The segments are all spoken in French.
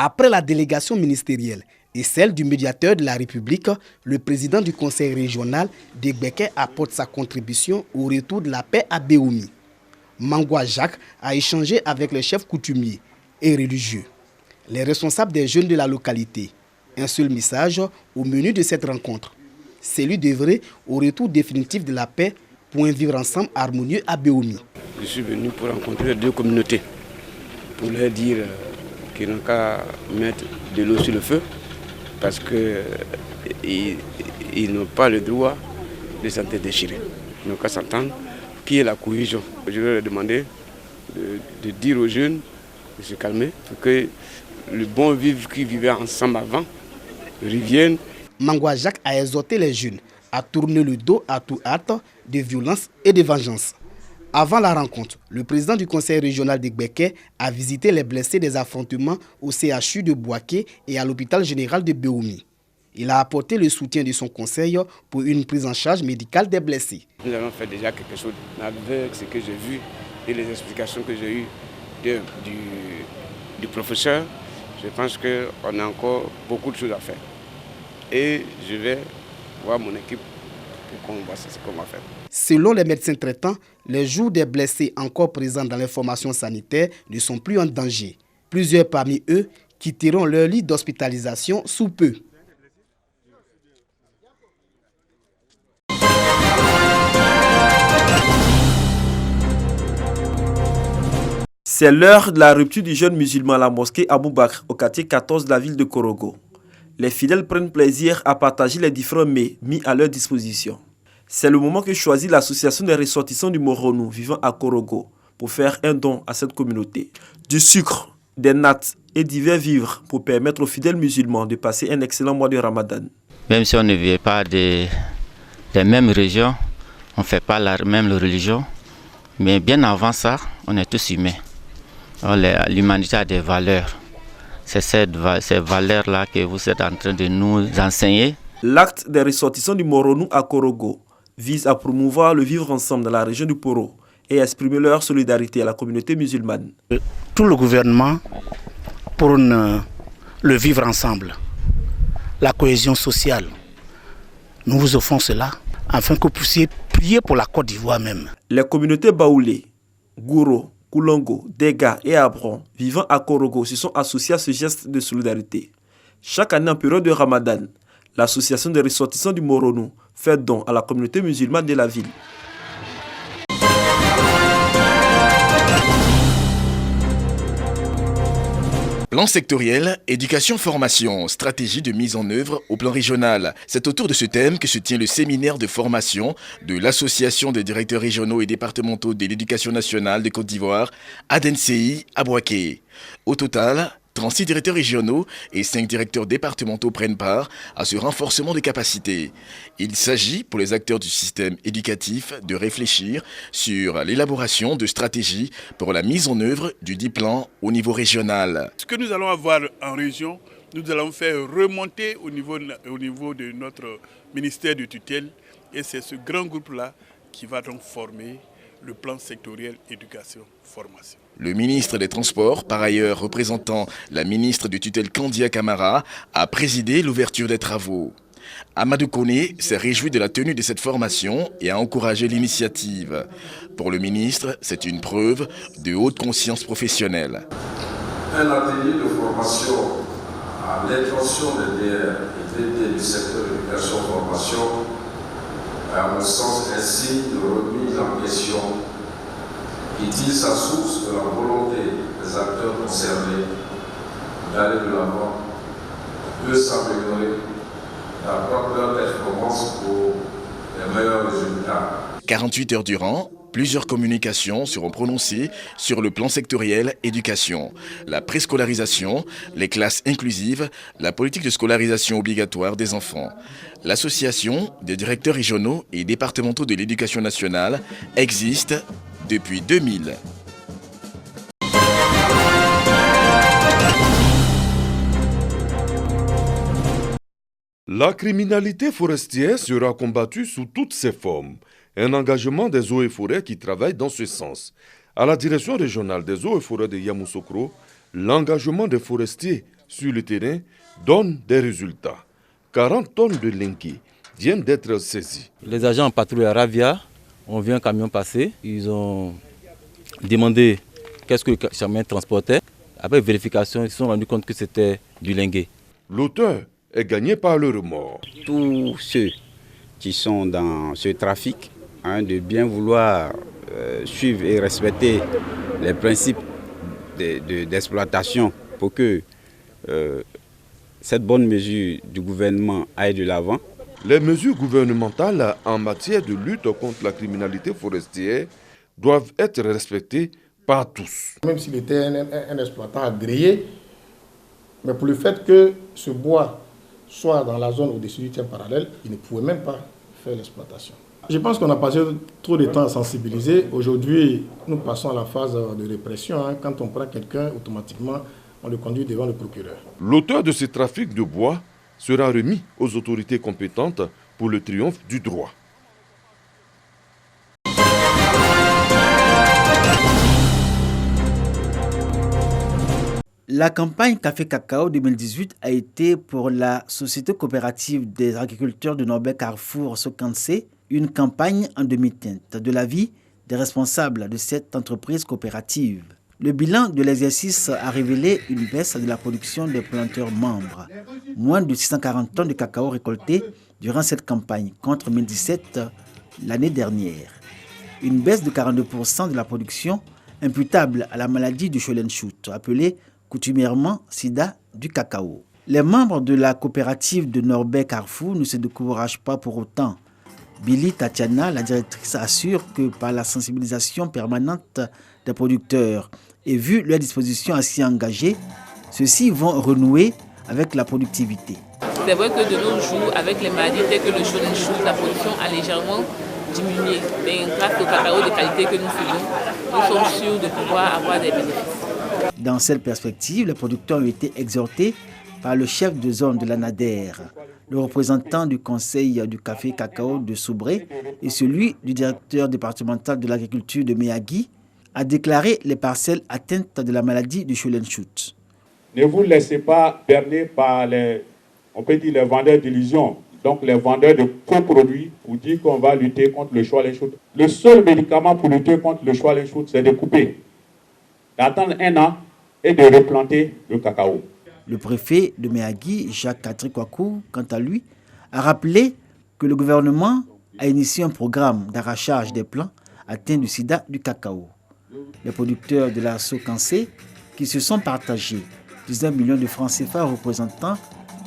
Après la délégation ministérielle et celle du médiateur de la République, le président du conseil régional d'Egbeke apporte sa contribution au retour de la paix à Béoumi. Mangwa Jacques a échangé avec les chefs coutumiers et religieux, les responsables des jeunes de la localité. Un seul message au menu de cette rencontre, celui d'œuvrer au retour définitif de la paix pour un vivre ensemble harmonieux à Béoumi. Je suis venu pour rencontrer les deux communautés, pour leur dire qu'ils n'ont qu'à mettre de l'eau sur le feu, parce qu'ils n'ont pas le droit de s'entredéchirer. Ils n'ont qu'à s'entendre, qui est la cohésion. Je leur ai demandé de dire aux jeunes de se calmer, pour que le bon vivre qui vivait ensemble avant revienne. Mangwa Jacques a exhorté les jeunes à tourner le dos à tout acte de violence et de vengeance. Avant la rencontre, le président du conseil régional d'Egbeke a visité les blessés des affrontements au CHU de Bouaké et à l'hôpital général de Béoumi. Il a apporté le soutien de son conseil pour une prise en charge médicale des blessés. Nous avons fait déjà quelque chose avec ce que j'ai vu et les explications que j'ai eues du professeur. Je pense qu'on a encore beaucoup de choses à faire. Et je vais voir mon équipe pour qu'on voit ce qu'on va faire. Selon les médecins traitants, les jours des blessés encore présents dans les formations sanitaires ne sont plus en danger. Plusieurs parmi eux quitteront leur lit d'hospitalisation sous peu. C'est l'heure de la rupture du jeune musulman à la mosquée Abou Bakr, au quartier 14 de la ville de Korogo. Les fidèles prennent plaisir à partager les différents mets mis à leur disposition. C'est le moment que choisit l'association des ressortissants du Moronou vivant à Korogo pour faire un don à cette communauté. Du sucre, des nattes et divers vivres pour permettre aux fidèles musulmans de passer un excellent mois de Ramadan. Même si on ne vit pas des mêmes régions, on ne fait pas la même religion, mais bien avant ça, on est tous humains. L'humanité a des valeurs. C'est ces valeurs-là que vous êtes en train de nous enseigner. L'acte des ressortissants du Moronou à Korogo vise à promouvoir le vivre ensemble dans la région du Poro et à exprimer leur solidarité à la communauté musulmane. Tout le gouvernement prône le vivre ensemble, la cohésion sociale. Nous vous offrons cela afin que vous puissiez prier pour la Côte d'Ivoire même. Les communautés Baoulé, Gouro, Koulongo, Dega et Abron vivant à Korogo se sont associés à ce geste de solidarité. Chaque année en période de Ramadan, l'association des ressortissants du Moronou fait don à la communauté musulmane de la ville. Plan sectoriel, éducation-formation, stratégie de mise en œuvre au plan régional. C'est autour de ce thème que se tient le séminaire de formation de l'Association des directeurs régionaux et départementaux de l'éducation nationale de Côte d'Ivoire, ADNCI, à Bouaké. Au total, 36 directeurs régionaux et 5 directeurs départementaux prennent part à ce renforcement de capacités. Il s'agit pour les acteurs du système éducatif de réfléchir sur l'élaboration de stratégies pour la mise en œuvre du dit plan au niveau régional. Ce que nous allons avoir en région, nous allons faire remonter au niveau de notre ministère de tutelle et c'est ce grand groupe-là qui va donc former le plan sectoriel éducation-formation. Le ministre des Transports, par ailleurs représentant la ministre de tutelle Kandia Camara, a présidé l'ouverture des travaux. Amadou Koné s'est réjoui de la tenue de cette formation et a encouragé l'initiative. Pour le ministre, c'est une preuve de haute conscience professionnelle. Un atelier de formation à l'intention des DR et des du secteur de l'éducation-formation est à mon sens un signe de remise en question qui tire sa source de la volonté des acteurs concernés d'aller de l'avant, de s'améliorer, d'accroître leur performance pour les meilleurs résultats. 48 heures durant, plusieurs communications seront prononcées sur le plan sectoriel éducation, la préscolarisation, les classes inclusives, la politique de scolarisation obligatoire des enfants. L'association des directeurs régionaux et départementaux de l'éducation nationale existe depuis 2000. La criminalité forestière sera combattue sous toutes ses formes. Un engagement des eaux et forêts qui travaille dans ce sens. À la direction régionale des eaux et forêts de Yamoussoukro, l'engagement des forestiers sur le terrain donnent des résultats. 40 tonnes de lingués viennent d'être saisies. Les agents en patrouille à Ravia ont vu un camion passer. Ils ont demandé qu'est-ce que le camion transportait. Après vérification, ils se sont rendus compte que c'était du lingué. L'auteur est gagné par le remords. Tous ceux qui sont dans ce trafic, de bien vouloir suivre et respecter les principes d'exploitation pour que cette bonne mesure du gouvernement aille de l'avant. Les mesures gouvernementales en matière de lutte contre la criminalité forestière doivent être respectées par tous. Même s'il était un exploitant agréé, mais pour le fait que ce bois soit dans la zone au-dessus du tien parallèle, il ne pouvait même pas faire l'exploitation. Je pense qu'on a passé trop de temps à sensibiliser. Aujourd'hui, nous passons à la phase de répression. Quand on prend quelqu'un, automatiquement, on le conduit devant le procureur. L'auteur de ce trafic de bois sera remis aux autorités compétentes pour le triomphe du droit. La campagne Café Cacao 2018 a été pour la Société coopérative des agriculteurs de Norbert Carrefour Sokansé une campagne en demi-teinte de l'avis des responsables de cette entreprise coopérative. Le bilan de l'exercice a révélé une baisse de la production des planteurs membres. Moins de 640 tonnes de cacao récoltées durant cette campagne contre 1017 l'année dernière. Une baisse de 42% de la production imputable à la maladie du Schollenschutt, appelée coutumièrement sida du cacao. Les membres de la coopérative de Norbert Carrefour ne se découragent pas pour autant. Billy Tatiana, la directrice, assure que par la sensibilisation permanente des producteurs et vu leurs dispositions ainsi engagées, ceux-ci vont renouer avec la productivité. C'est vrai que de nos jours, avec les maladies telles que le Schollenschutt, la production a légèrement diminué. Mais grâce au cacao de qualité que nous faisons, nous sommes sûrs de pouvoir avoir des bénéfices. Dans cette perspective, les producteurs ont été exhortés par le chef de zone de la NADER, le représentant du conseil du café cacao de Soubré et celui du directeur départemental de l'agriculture de Méagui à déclarer les parcelles atteintes de la maladie du Schollenschutt. Ne vous laissez pas berner par les vendeurs d'illusions, donc les vendeurs de faux produits pour dire qu'on va lutter contre le Schollenschutt. Le seul médicament pour lutter contre le Schollenschutt, c'est de couper, d'attendre 1 an et de replanter le cacao. Le préfet de Méagui, Jacques Katrikwakou, quant à lui, a rappelé que le gouvernement a initié un programme d'arrachage des plants atteints du sida du cacao. Les producteurs de la Sokansé, qui se sont partagés 19 millions de francs CFA représentant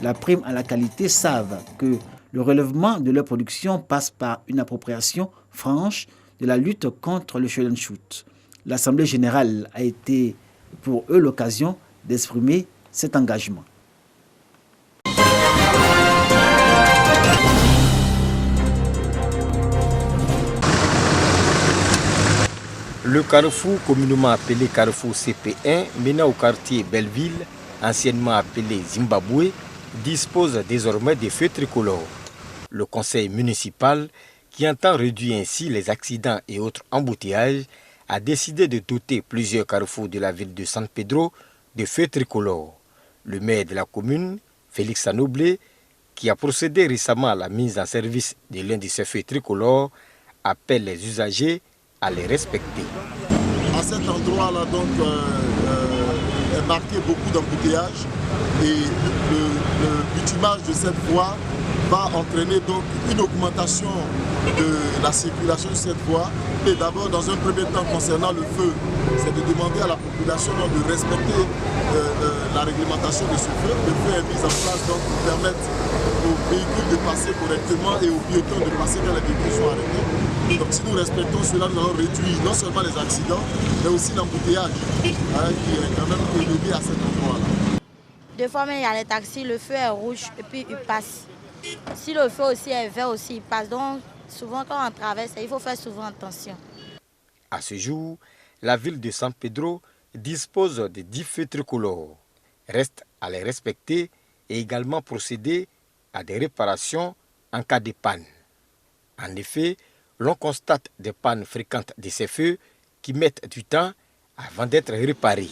la prime à la qualité, savent que le relèvement de leur production passe par une appropriation franche de la lutte contre le Schollenschutt. L'Assemblée générale a été pour eux l'occasion d'exprimer cet engagement. Le carrefour, communément appelé carrefour CP1, menant au quartier Belleville, anciennement appelé Zimbabwe, dispose désormais des feux tricolores. Le conseil municipal, qui entend réduire ainsi les accidents et autres embouteillages, a décidé de doter plusieurs carrefours de la ville de San Pedro de feux tricolores. Le maire de la commune, Félix Anoblé, qui a procédé récemment à la mise en service de l'un de ces feux tricolores, appelle les usagers à les respecter. À cet endroit-là, donc, est marqué beaucoup d'embouteillages et le bitumage de cette voie va entraîner donc une augmentation de la circulation de cette voie. Et d'abord, dans un premier temps, concernant le feu, c'est de demander à la population donc, de respecter la réglementation de ce feu. Le feu est mis en place donc, pour permettre aux véhicules de passer correctement et aux piétons de passer quand les véhicules sont arrêtés. Donc si nous respectons cela, nous allons réduire non seulement les accidents, mais aussi l'embouteillage qui est quand même élevé à cet endroit-là. Des fois, même, il y a les taxis, le feu est rouge et puis il passe. Si le feu aussi est vert aussi, il passe. Donc souvent quand on traverse, il faut faire souvent attention. À ce jour, la ville de San Pedro dispose de 10 feux tricolores. Reste à les respecter et également procéder à des réparations en cas de panne. En effet, l'on constate des pannes fréquentes de ces feux qui mettent du temps avant d'être réparés.